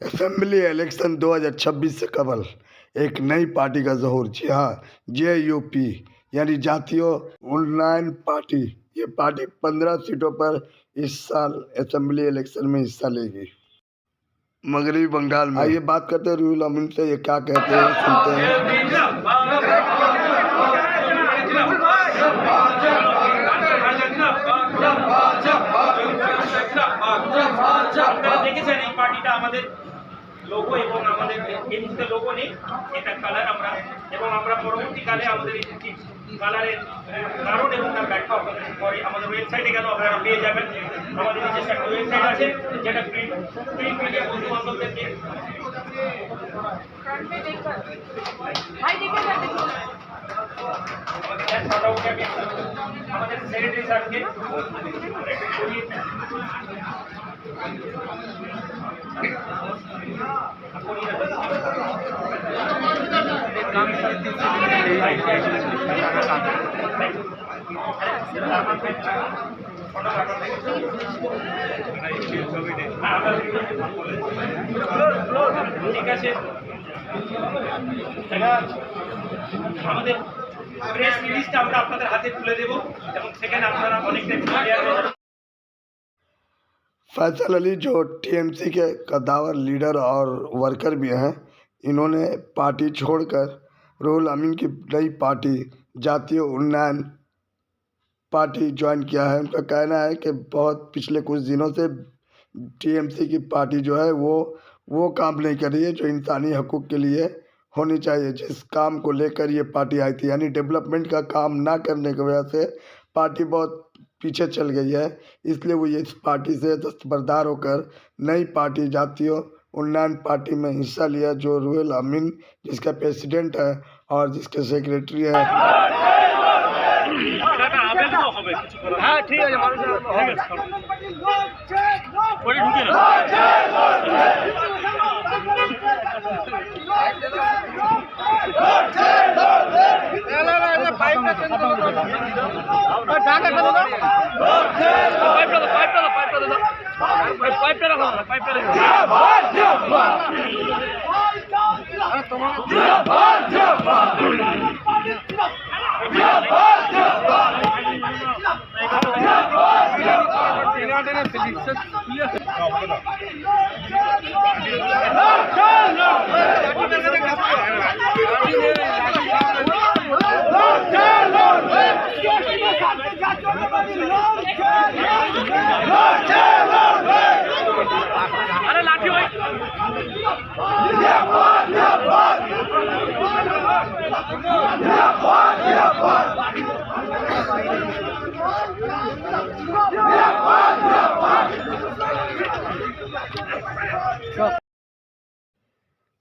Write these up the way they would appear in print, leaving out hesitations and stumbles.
Assembly election 2026 से कबल एक नई पार्टी का ज़हूर। जी हाँ, JUP यानी जातीय उन्नयन पार्टी। ये पार्टी 15 सीटों पर इस साल असेंबली इलेक्शन में हिस्सा लेगी मगरबी बंगाल में। आइए बात करते हैं रुहुल अमीन से, ये क्या कहते हैं, सुनते हैं। দেখেছেন এই পার্টিটা আমাদের লোগো এবং আমাদের এই মুহূর্তে লোগো নেই, এটা কালার আমরা, এবং আমরা পরবর্তীকালে আমাদের এই কালারের কারণ এবং তার ব্যাখ্যা আপনাদের পরে আমাদের ওয়েবসাইটে গেলেও আপনারা পেয়ে যাবেন। আমাদের নিজস্ব একটা ওয়েবসাইট আছে যেটা প্রিন্ট মিডিয়া বন্ধু বান্ধবদেরকে আমাদের সেক্রেটারি স্যারকে ঠিক আছে, আমাদের প্রেস রিলিজটা আমরা আপনাদের হাতে তুলে দেব এবং সেখানে আপনারা অনেকটা ক্লিয়ার হয়ে যাবেন। फैसल अली जो TMC के कद्दावर लीडर और वर्कर भी हैं, इन्होंने पार्टी छोड़कर रुहुल अमीन की नई पार्टी जातीय उन्नयन पार्टी ज्वाइन किया है। उनका कहना है कि बहुत पिछले कुछ दिनों से TMC की पार्टी जो है वो काम नहीं कर रही है जो इंसानी हकूक़ के लिए होनी चाहिए, जिस काम को लेकर ये पार्टी आई थी। यानी डेवलपमेंट का काम ना करने की वजह से पार्टी बहुत पीछे चल गई है, इसलिए वो ये इस पार्टी से दस्तबरदार होकर नई पार्टी जातीय उन्नयन पार्टी में हिस्सा लिया, जो रुहुल अमीन जिसका प्रेसिडेंट है और जिसके सेक्रेटरी है।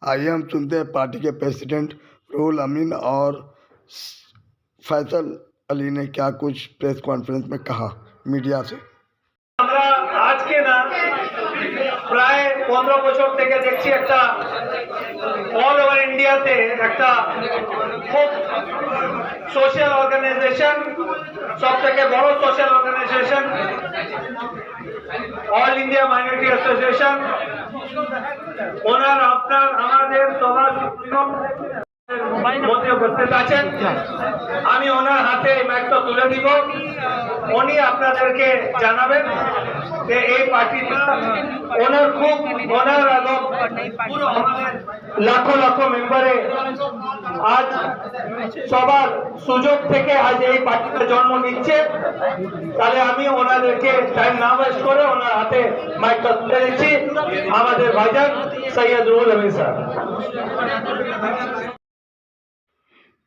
आइए हम सुनते हैं पार्टी के प्रेसिडेंट रुहुल अमीन और फैसल अली ने क्या कुछ प्रेस कॉन्फ्रेंस में कहा मीडिया से। আমরা আজকে না প্রায় 15 বছর থেকে দেখছি একটা অল ওভার ইন্ডিয়াতে একটা খুব সোশ্যাল অর্গানাইজেশন, সবথেকে বড় social organization all India minority association, ওনার আপনার আমাদের সবার মধ্যে উপস্থিত আছেন। আমি ওনার হাতে মাইকটা তুলে দিব, উনি আপনাদেরকে জানাবেন যে এই পার্টিটা ওনার খুব ওনার এবং পুরো আমাদের লাখো লাখো মেম্বারে আজ সবার সুযোগ থেকে আজ এই পার্টিটা জন্ম নিচ্ছে। তাহলে আমি ওনাদেরকে টাইম না ওয়েস্ট করে ওনার হাতে মাইকটা তুলে দিচ্ছি। আমাদের ভাইজান সৈয়দ रुहुल अमीन साहब।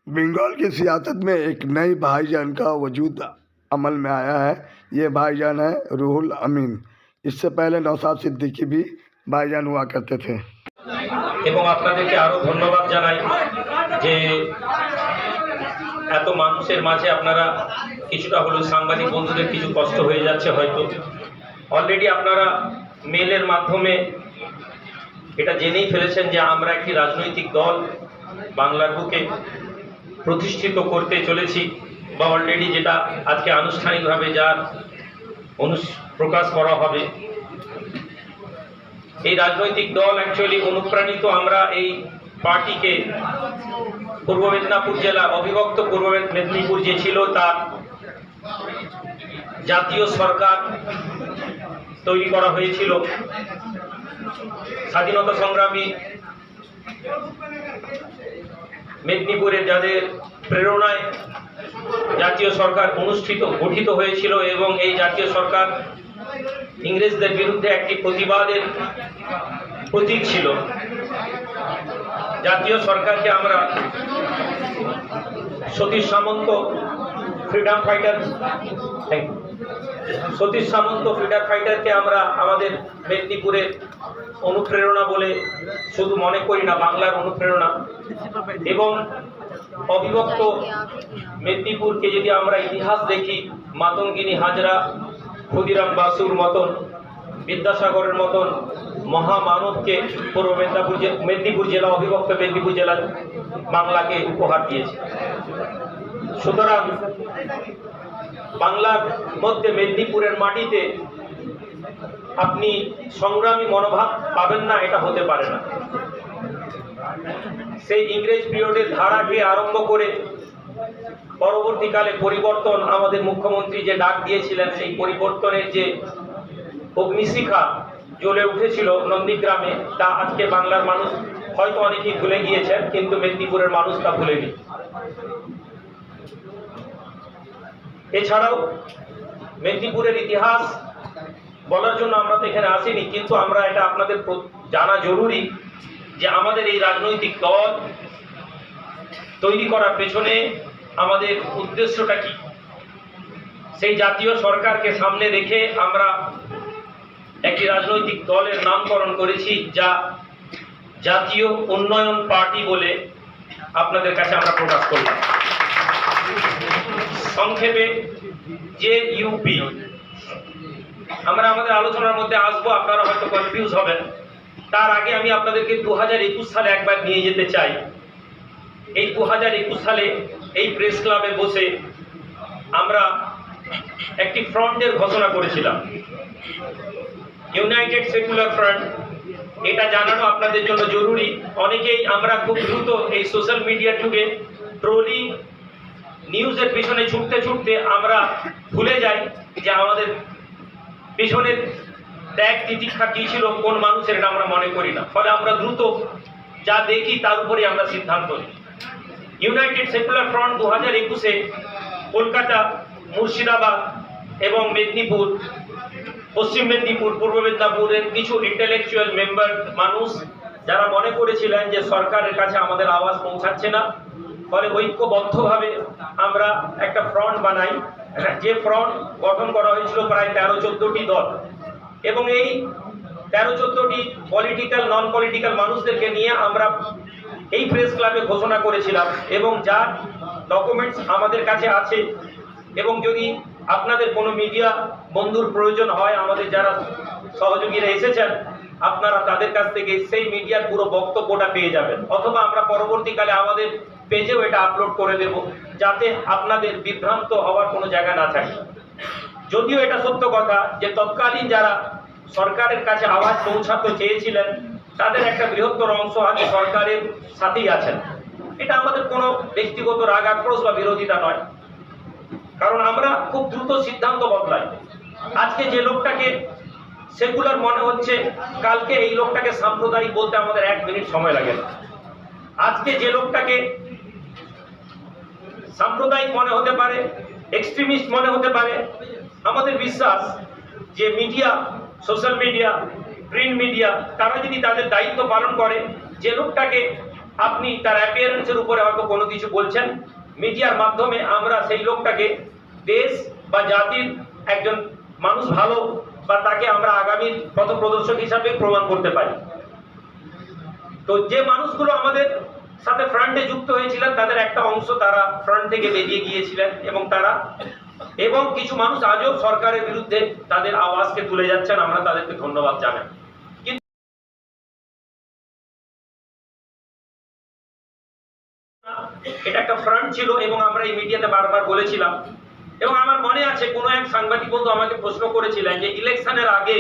बंगाल की सियासत में एक नई भाईजान का वजूद अमल में आया है। ये भाईजान है रुहुल अमीन। इससे पहले नौशाद सिद्दीकी भी भाईजान हुआ करते थे। এবং আপনাদেরকে আরো ধন্যবাদ জানাই যে এত মানুষের মাঝে আপনারা কিছুটা হলেও সাংবাদিক বন্ধুদের কিছু কষ্ট হয়ে যাচ্ছে হয়তো। অলরেডি আপনারা মেলের মাধ্যমে এটা জেনেই ফেলেছেন যে আমরা একটি রাজনৈতিক দল বাংলার বুকে প্রতিষ্ঠিত করতে চলেছি, বা অলরেডি যেটা আজকে আনুষ্ঠানিকভাবে যার প্রকাশ করা হবে। এই রাজনৈতিক দল অ্যাকচুয়ালি অনুপ্রাণিত আমরা এই পার্টিকে পূর্ব মেদিনীপুর জেলা অবিভক্ত পূর্ব মেদিনীপুর যে ছিল তার জাতীয় সরকার তৈরি করা হয়েছিল। স্বাধীনতা সংগ্রামী মেদিনীপুরের যাদের প্রেরণায় জাতীয় সরকার গঠিত হয়েছিল, এবং এই জাতীয় সরকার ইংরেজদের বিরুদ্ধে একটি প্রতিবাদের প্রতীক ছিল। জাতীয় সরকারকে আমরা সতীশ সামন্ত ফ্রিডম ফাইটারকে আমরা আমাদের মেদিনীপুরের অনুপ্রেরণা বলে শুধু মনে করি না, বাংলার অনুপ্রেরণা। এবং অবিভক্ত মেদিনীপুরকে যদি আমরা ইতিহাস দেখি, মাতঙ্গিনী হাজরা, ক্ষুদিরাম বাসুর মতন, বিদ্যাসাগরের মতন মহামানবকে পূর্ব মেদিনীপুর জেলা অবিভক্ত মেদিনীপুর জেলা বাংলাকে উপহার দিয়েছে। সুতরাং বাংলার মধ্যে মেদিনীপুরের মাটিতে আপনি সংগ্রামী মনোভাব পাবেন না, এটা হতে পারে না। সেই ইংরেজ পিরিয়ডের ধারাকে আরম্ভ করে পরবর্তীকালে পরিবর্তন, আমাদের মুখ্যমন্ত্রী যে ডাক দিয়েছিলেন, সেই পরিবর্তনের যে অগ্নিশিখা জ্বলে উঠেছিল নন্দীগ্রামে, তা আজকে বাংলার মানুষ হয়তো অনেকেই ভুলে গিয়েছেন, কিন্তু মেদিনীপুরের মানুষ তা ভুলেনি। এছাড়াও মেদিনীপুরের ইতিহাস বলার জন্য আমরা তো এখানে আসিনি, কিন্তু আমরা এটা আপনাদের জানা জরুরি যে আমাদের এই রাজনৈতিক দল তৈরি করার পেছনে আমাদের উদ্দেশ্যটা কি। সেই জাতীয় সরকারকে সামনে রেখে আমরা একটি রাজনৈতিক দলের নামকরণ করেছি, যা জাতীয় উন্নয়ন পার্টি বলে আপনাদের কাছে আমরা প্রকাশ করলাম। সংক্ষেপে যে ইউপি, আমরা আমাদের আলোচনার মধ্যে আসবো, আপনারা হয়তো কনফিউজ হবেন। তার আগে আমি আপনাদেরকে 2021 সালে একবার নিয়ে যেতে চাই। এই 2021 সালে এই প্রেস ক্লাবে বসে আমরা একটি ফ্রন্টের ঘোষণা করেছিলাম, ইউনাইটেড সেকুলার ফ্রন্ট। এটা জানানো আপনাদের জন্য জরুরি। অনেকেই আমরা খুব দ্রুত এই সোশ্যাল মিডিয়ার যুগে ট্রোলিং নিউজের পিছনে ছুটতে ছুটতে আমরা ভুলে যাই যে আমাদের পিছনের ত্যাগ তিতিক্ষা কী ছিল, কোন মানুষের, এটা আমরা মনে করি না। ফলে আমরা দ্রুত যা দেখি তার উপরে আমরা সিদ্ধান্ত নিই। ইউনাইটেড সেকুলার ফ্রন্ট 2021-এ কলকাতা, মুর্শিদাবাদ এবং মেদিনীপুর, পশ্চিম মেদিনীপুর, পূর্ব মেদিনীপুরের কিছু ইন্টেলেকচুয়াল মেম্বার, মানুষ যারা মনে করেছিলেন যে সরকারের কাছে আমাদের আওয়াজ পৌঁছাচ্ছে না, ফলে ঐক্যবদ্ধভাবে আমরা একটা ফ্রন্ট বানাই। যে ফ্রন্ট গঠন করা হয়েছিল প্রায় 13-14টি দল, এবং এই 13-14টি পলিটিক্যাল নন পলিটিক্যাল মানুষদেরকে নিয়ে আমরা এই প্রেস ক্লাবে ঘোষণা করেছিলাম, এবং যার ডকুমেন্টস আমাদের কাছে আছে। এবং যদি আপনাদের কোনো মিডিয়া বন্ধুর প্রয়োজন হয়, আমাদের যারা সহযোগীরা এসেছেন, আপনারা তাদের কাছ থেকে সেই মিডিয়ার পুরো বক্তব্যটা পেয়ে যাবেন, অথবা আমরা পরবর্তীকালে আমাদের পেজেও এটা আপলোড করে দেব, যাতে আপনাদের বিভ্রান্ত হওয়ার কোনো জায়গা না থাকে। যদিও এটা সত্য কথা যে তৎকালীন যারা সরকারের কাছে আওয়াজ পৌঁছাতে চেয়েছিলেন, তাদের একটা বৃহত্তর অংশ আজ সরকারের সাথেই আছেন। এটা আমাদের কোনো ব্যক্তিগত রাগ আক্রোশ বা বিরোধিতা নয়, কারণ আমরা খুব দ্রুত সিদ্ধান্ত বদলাই। আজকে যে লোকটাকে সেকুলার মনে হচ্ছে, কালকে এই লোকটাকে সাম্প্রদায়িক বলতে আমাদের 1 মিনিট সময় লাগে না। আজকে যে লোকটাকে সাম্প্রদায়িক মনে হতে পারে, এক্সট্রিমিস্ট মনে হতে পারে, আমাদের বিশ্বাস যে media, social media, print media, তারা যদি তাদের দায়িত্ব পালন করে, যে লোকটাকে আপনি তার অ্যাপিয়ারেন্সের উপরে হয়তো কোনো কিছু বলছেন, মিডিয়ার মাধ্যমে আমরা সেই লোকটাকে দেশ বা জাতির একজন মানুষ ভালো, বা তাকে আমরা আগামীর পথপ্রদর্শক হিসাবে প্রমাণ করতে পারি। তো যে মানুষগুলো আমাদের সাথে ফ্রন্টে যুক্ত হয়েছিলেন, তাদের একটা অংশ তারা ফ্রন্ট থেকে বেরিয়ে গিয়েছিলেন, এবং কিছু মানুষ আজও সরকারের বিরুদ্ধে তাদের আওয়াজকে তুলে যাচ্ছেন। আমরা তাদেরকে ধন্যবাদ জানাই। এটা একটা ফ্রন্ট ছিল এবং আমরা এই মিডিয়াতে বারবার বলেছিলাম। এবং আমার মনে আছে কোনো এক সাংবাদিক বন্ধু আমাকে প্রশ্ন করেছিলেন যে ইলেকশনের আগে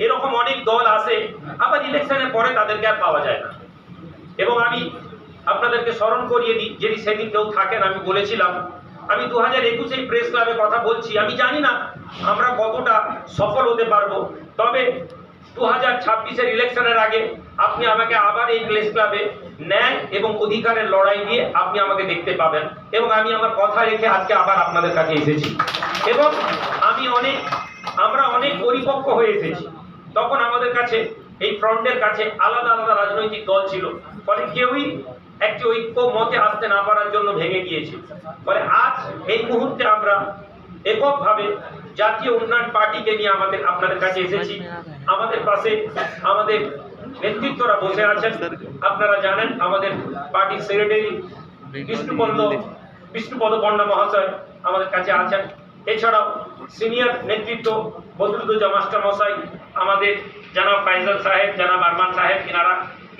এরকম অনেক দল আসে, আবার ইলেকশনের পরে তাদেরকে আর পাওয়া যায় না। এবং আমি আপনাদেরকে স্মরণ করিয়ে দিই, যদি সেদিন কেউ থাকেন, আমি বলেছিলাম আমি 2021 প্রেস ক্লাবে কথা বলছি, আমি জানি না আমরা কতটা সফল হতে পারবো, তবে 2026 ইলেকশনের আগে আপনি আমাকে আবার এই প্রেস ক্লাবে ন্যায় এবং অধিকারের লড়াই দিয়ে আপনি আমাকে দেখতে পাবেন। এবং আমি আমার কথা রেখে আজকে আবার আপনাদের কাছে এসেছি এবং আমরা অনেক পরিপক্ক হয়ে এসেছি। তখন আমাদের কাছে এই ফ্রন্টের কাছে আলাদা আলাদা রাজনৈতিক দল ছিল, ফলে কেউই একটি ঐক্য মতে আসতে না পারার জন্য ভেঙে গিয়েছে। ফলে আজ এই মুহূর্তে আমরা এককভাবে জাতীয় উন্নয়ন পার্টিকে নিয়ে আপনাদের কাছে এসেছি। আমাদের পাশে আমাদের নেতৃত্বরা বসে আছেন। আপনারা জানেন আমাদের পার্টির সেক্রেটারি বিষ্ণুপদ পণ্ডা মহাশয় আমাদের কাছে আছেন। এছাড়াও সিনিয়র নেতৃত্ব বদরুদ্দোজা মাস্টার মশাই, আমাদের জানাব ফাইজাল সাহেব, জানাব আরমান সাহেব, এনারা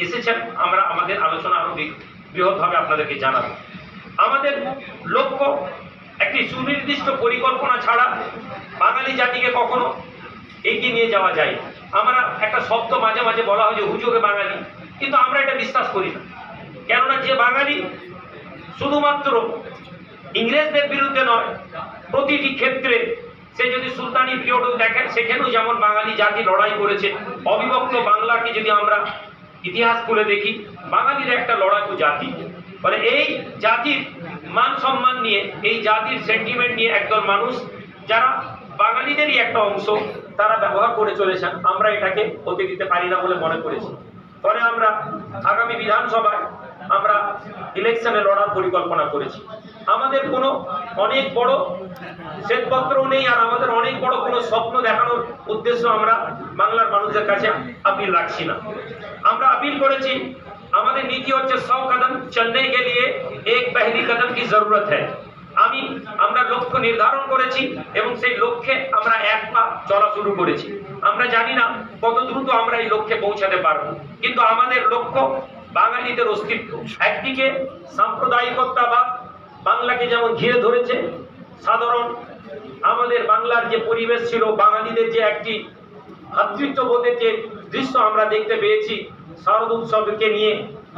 এসেছেন। আমরা আমাদের আলোচনা আরো বৃহৎভাবে আপনাদেরকে জানাবো। আমাদের লক্ষ্য একটি সুনির্দিষ্ট পরিকল্পনা ছাড়া বাঙালি জাতিকে কখনো এগিয়ে নিয়ে যাওয়া যায়। আমরা একটা শব্দ মাঝে মাঝে বলা হয় যে হুজুগে বাঙালি, কিন্তু আমরা এটা বিশ্বাস করি না। কেননা যে বাঙালি শুধুমাত্র ইংরেজদের বিরুদ্ধে নয়, প্রতিটি ক্ষেত্রে সে যদি সুলতানি পিরিয়ডও দেখেন, সেখানেও যেমন বাঙালি জাতি লড়াই করেছে। অবিভক্ত বাংলাকে যদি আমরা ইতিহাস খুলে দেখি, বাঙালির একটা লড়াকু জাতি। ফলে এই জাতির মান সম্মান নিয়ে, এই জাতির সেন্টিমেন্ট নিয়ে একদল মানুষ যারা বাঙালিদেরই একটা অংশ, তারা ব্যবহার করে চলেছেন। আমরা এটাকে হতে দিতে পারি না বলে মনে করেছি। ফলে আমরা আগামী বিধানসভায় আমরা ইলেকশনে লড়ার পরিকল্পনা করেছি। আমাদের কোনো অনেক বড় শ্বেতপত্রও নেই, আর আমাদের অনেক বড় কোনো স্বপ্ন দেখানোর উদ্দেশ্য আমরা বাংলার মানুষের কাছে আপিল রাখছি না। আমরা আপিল করেছি, আমাদের নীতি হচ্ছে 100 কদম চলনে কে লিয়ে এক পহলি কদম কি জরুরত হ্যায়। আমরা লক্ষ্য নির্ধারণ করেছি এবং সেই লক্ষ্যে আমরা এক পা চলা শুরু করেছি। আমরা জানি না কত দ্রুত আমরা এই লক্ষ্যে পৌঁছাতে পারবো, কিন্তু আমাদের লক্ষ্য বাঙালিদের অস্তিত্ব। একদিকে সাম্প্রদায়িকতাবাদ বাংলাকে যেমন ঘিরে ধরেছে, সাধারণ আমাদের বাংলার যে পরিবেশ ছিল, বাঙালিদের যে একটি ভ্রাতৃত্ববোধের যে দৃশ্য আমরা দেখতে পেয়েছি শারদ উৎসবকে নিয়ে,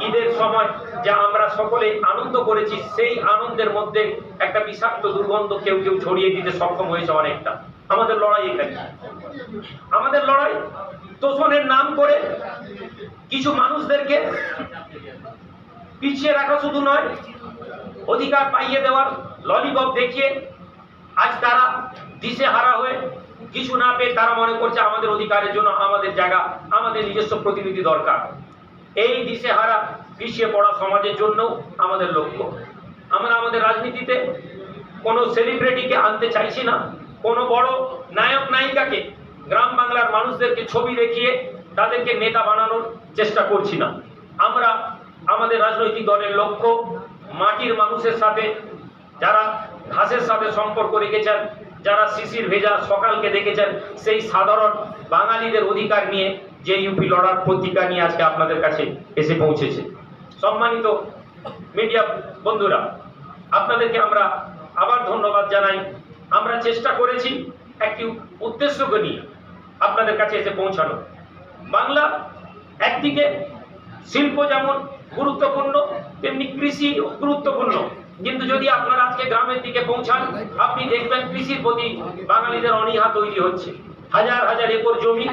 ঈদের সময় যা আমরা সকলে আনন্দ করেছি, সেই আনন্দের মধ্যে একটা বিষাক্ত দুর্গন্ধ কেউ কেউ ছড়িয়ে দিতে সক্ষম হয়েছে অনেকটা। আমাদের লড়াই এখানে, আমাদের লড়াই তোষণের নাম করে কিছু মানুষদেরকে পিছিয়ে রাখা শুধু নয়, অধিকার পাইয়ে দেওয়ার ললিপপ দেখিয়ে আজ তারা দিশেহারা হয়ে কিছু না পেয়ে তারা মনে করছে আমাদের অধিকারের জন্য আমাদের জায়গা, আমাদের নিজস্ব প্রতিনিধি দরকার। এই দিশেহারা পিছিয়ে পড়া সমাজের জন্য আমাদের লক্ষ্য। আমরা আমাদের রাজনীতিতে কোনো সেলিব্রিটিকে আনতে চাইছি না, কোনো বড় নায়ক নায়িকাকে গ্রাম বাংলার মানুষদেরকে ছবি দেখিয়ে তাদেরকে নেতা বানানোর চেষ্টা করছি না। আমরা আমাদের রাজনৈতিক দলের লক্ষ্য মাটির মানুষের সাথে, যারা ঘাসের সাথে সম্পর্ক রেখেছেন, যারা শিশির ভেজা সকালকে দেখেছেন, সেই সাধারণ বাঙালিদের অধিকার নিয়ে যে ইউপি লড়ার প্রতিজ্ঞা নিয়ে আজকে আপনাদের কাছে এসে পৌঁছেছে। সম্মানিত মিডিয়া বন্ধুরা, আপনাদেরকে আমরা আবার ধন্যবাদ জানাই। আমরা চেষ্টা করেছি একটি উদ্দেশ্যকে নিয়ে আপনাদের কাছে এসে পৌঁছানো। বাংলা একদিকে শিল্প যেমন গুরুত্বপূর্ণ, তেমনি কৃষি গুরুত্বপূর্ণ, কিন্তু যদি আপনারা আজকে গ্রামের দিকে পৌঁছান, আপনি দেখবেন কৃষির প্রতি বাঙালিদের অনীহা তৈরি হচ্ছে। হাজার হাজার একর জমি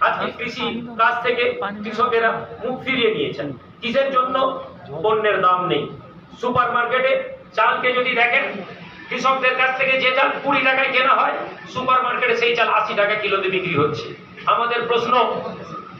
আজকে কৃষি কাজ থেকে কৃষকেরা মুখ ফিরিয়ে নিয়েছেন। কিসের জন্য? পণ্যের দাম নেই। সুপার মার্কেটে চালকে যদি দেখেন, কৃষকদের কাছ থেকে যে চাল 20 টাকায় কেনা হয়, সুপার মার্কেটে সেই চাল 80 টাকা কিলোতে বিক্রি হচ্ছে। আমাদের প্রশ্ন,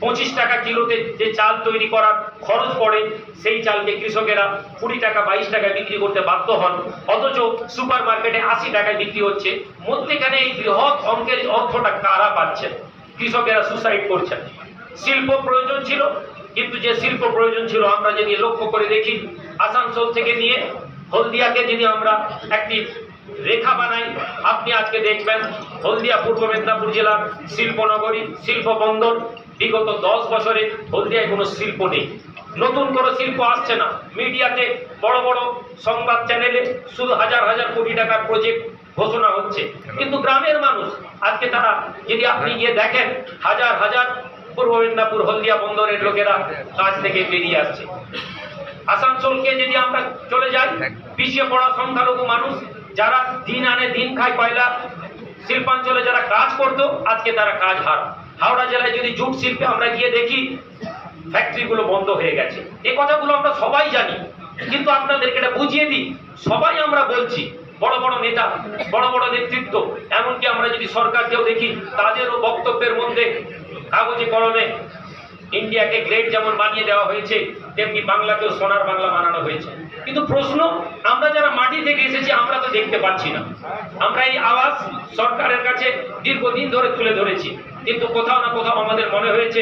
25 টাকা কিলোতে যে চাল তৈরি করার খরচ পড়ে, সেই চালকে কৃষকেরা 20 টাকা 22 টাকায় বিক্রি করতে বাধ্য হন, অথচ সুপার মার্কেটে 80 টাকায় বিক্রি হচ্ছে। মধ্যেখানে এই বৃহৎ অঙ্কের অর্থটা কারা পাচ্ছেন? কৃষকেরা সুসাইড করছেন। শিল্প প্রয়োজন ছিল, কিন্তু যে শিল্প প্রয়োজন ছিল আমরা যদি লক্ষ্য করে দেখি, আসানসোল থেকে নিয়ে হলদিয়াকে যদি আমরা একটি রেখা বানাই, আপনি আজকে দেখবেন হলদিয়া পূর্ব মেদিনীপুর জেলার শিল্পনগরী, শিল্প বন্দর। বিগত 10 বছরে হলদিয়ায় কোনো শিল্প নেই। নতুন কোনো শিল্প আসছে না। মিডিয়াতে বড় বড় সংবাদ চ্যানেলে শুধু হাজার হাজার কোটি টাকার প্রজেক্ট ঘোষণা হচ্ছে, কিন্তু গ্রামের মানুষ আজকে তারা যদি আপনি গিয়ে দেখেন হাজার হাজার পূর্ব মেদিনীপুর হলদিয়া বন্দরের লোকেরা কাজ থেকে বেরিয়ে আসছে। আসানসোলকে যদি আমরা চলে যাই, পিছিয়ে পড়া সংখ্যালঘু মানুষ যারা দিন আনে দিন খায়, কয়লা শিল্পাঞ্চলে যারা কাজ করতো আজকে তারা কাজ হারা। হাওড়া জেলায় যদি জুট শিল্পে আমরা গিয়ে দেখি ফ্যাক্টরিগুলো বন্ধ হয়ে গেছে। এই কথাগুলো আমরা সবাই জানি, কিন্তু আপনাদেরকে এটা বুঝিয়ে দিই, সবাই আমরা বলছি, বড় বড় নেতা, বড় বড় নেতৃত্ব, এমনকি আমরা যদি সরকারকেও দেখি তাদেরও বক্তব্যের মধ্যে কাগজে কলমে ইন্ডিয়াকে গ্রেট যেমন বানিয়ে দেওয়া হয়েছে, তেমনি বাংলাকেও সোনার বাংলা বানানো হয়েছে। কিন্তু প্রশ্ন, আমরা যারা মাটি থেকে এসেছি আমরা তো দেখতে পাচ্ছি না। আমরা এই আওয়াজ সরকারের কাছে দীর্ঘদিন ধরে তুলে ধরেছি, কিন্তু কোথাও না কোথাও আমাদের মনে হয়েছে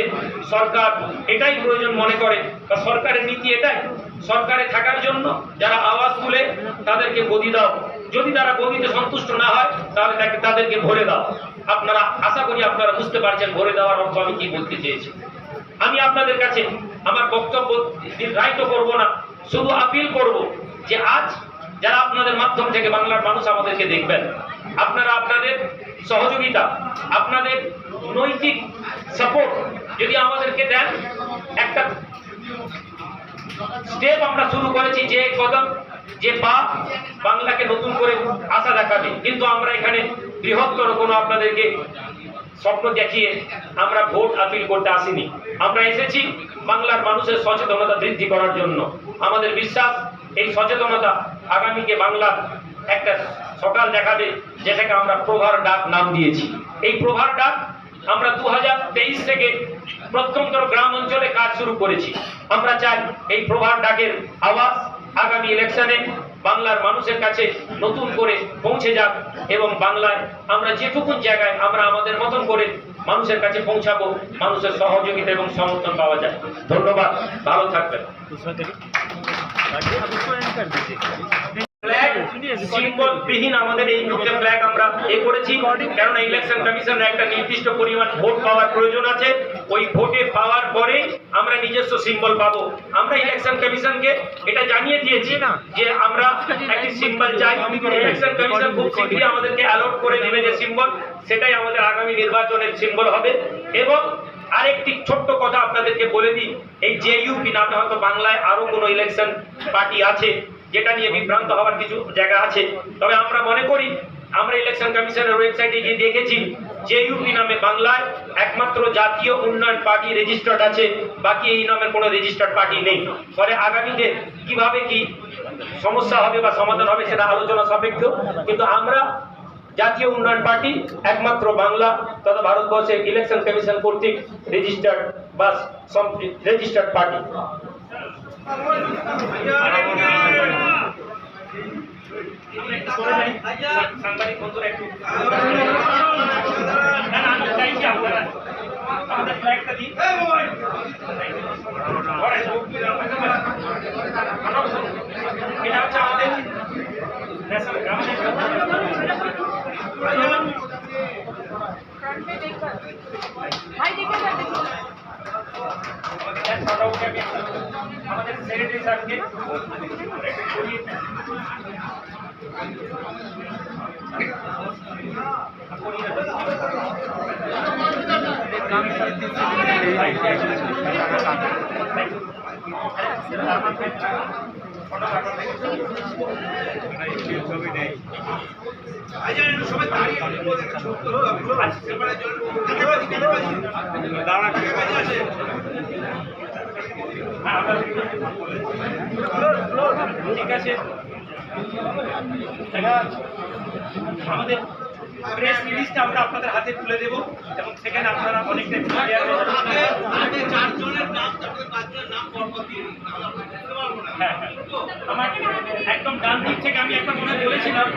সরকার এটাই প্রয়োজন মনে করে, বা সরকারের নীতি এটাই, সরকারে থাকার জন্য যারা আওয়াজ তুলে তাদেরকে গদি দাও, যদি তারা গদিতে সন্তুষ্ট না হয় তাহলে তাদেরকে ভরে দাও। আপনারা আশা করি আপনারা বুঝতে পারছেন ভরে দেওয়ার অর্থ আমি কি বলতে চেয়েছি। আমি আপনাদের কাছে আমার বক্তব্য দীর্ঘায়িত করব না, শুধু আপিল করব যে আজ যারা আপনাদের মাধ্যম থেকে বাংলার মানুষ আমাদেরকে দেখবেন, আপনারা আপনাদের সহযোগিতা, আপনাদের নৈতিক সাপোর্ট যদি আমাদেরকে দেন, একটা স্টেপ আমরা শুরু করেছি, যে কদম, যে পা বাংলাকে নতুন করে আশা দেখাবে। কিন্তু আমরা এখানে বৃহত্তর কোনো আপনাদেরকে স্বপ্ন দেখিয়ে আমরা ভোট আপিল করতে আসিনি। আমরা এসেছি বাংলার মানুষের সচেতনতা বৃদ্ধি করার জন্য। আমাদের বিশ্বাস এই সচেতনতা আগামীকে বাংলার একটা সকাল দেখাবে, যেটাকে আমরা প্রভার ডাক নাম দিয়েছি। এই প্রভার ডাক আমরা 2023 থেকে প্রত্যন্ত গ্রাম অঞ্চলে কাজ শুরু করেছি। আমরা চাই এই প্রভার ডাকের আওয়াজ আগামী ইলেকশনে বাংলার মানুষের কাছে নতুন করে পৌঁছে যাক, এবং বাংলায় আমরা যেটুকুন জায়গায় আমরা আমাদের মতন করে মানুষের কাছে পৌঁছাবো, মানুষের সহযোগিতা এবং সমর্থন পাওয়া যায়। ধন্যবাদ, ভালো থাকবেন। সিম্বল বিহীন আমাদের এই মুহূর্তে ফ্ল্যাগ আমরা করেছি, কারণ ইলেকশন কমিশনের একটা নির্দিষ্ট পরিমাণ ভোট পাওয়ার প্রয়োজন আছে। ওই ভোটে পাওয়ার পরে আমরা নিজস্ব সিম্বল পাবো। আমরা ইলেকশন কমিশনকে এটা জানিয়ে দিয়েছি না যে আমরা একটি সিম্বল চাই। ইলেকশন কমিশন খুব শীঘ্রই আমাদেরকে অ্যালট করে দেবে যে সিম্বল, সেটাই আমাদের আগামী নির্বাচনের সিম্বল হবে। এবং আরেকটি ছোট্ট কথা আপনাদেরকে বলে দিই, এই জেইউপি নামে হয়তো বাংলায় আরো কোনো ইলেকশন পার্টি আছে, যেটা নিয়ে বিভ্রান্ত হওয়ার কিছু জায়গা আছে। তবে আমরা মনে করি, আমরা ইলেকশন কমিশনের ওয়েবসাইটে গিয়ে দেখেছি, জেইউপি নামে বাংলায় একমাত্র জাতীয় উন্নয়ন পার্টি রেজিস্টার্ড আছে, বাকি এই নামের কোনো রেজিস্টার্ড পার্টি নেই। ফলে আগামীতে কিভাবে কি সমস্যা হবে বা সমাধান হবে সেটা আলোচনা সাপেক্ষ, কিন্তু আমরা জাতীয় উন্নয়ন পার্টি একমাত্র বাংলা তথা ভারতবর্ষের ইলেকশন কমিশন কর্তৃক রেজিস্টার্ড বা রেজিস্টার্ড পার্টি। সাংবাদিক বন্ধুরা একটু আমাদের ফ্ল্যাগটা দিই। এটা হচ্ছে আমাদের আমাদের সেক্রেটারি স্যারকে ঠিক আছে, আমাদের প্রেস রিলিজটা আমরা আপনাদের হাতে তুলে দেব, এবং সেখানে আপনারা অনেকটা হ্যাঁ, আমার একদম ডান দিক থেকে আমি একটা মনে বলেছিলাম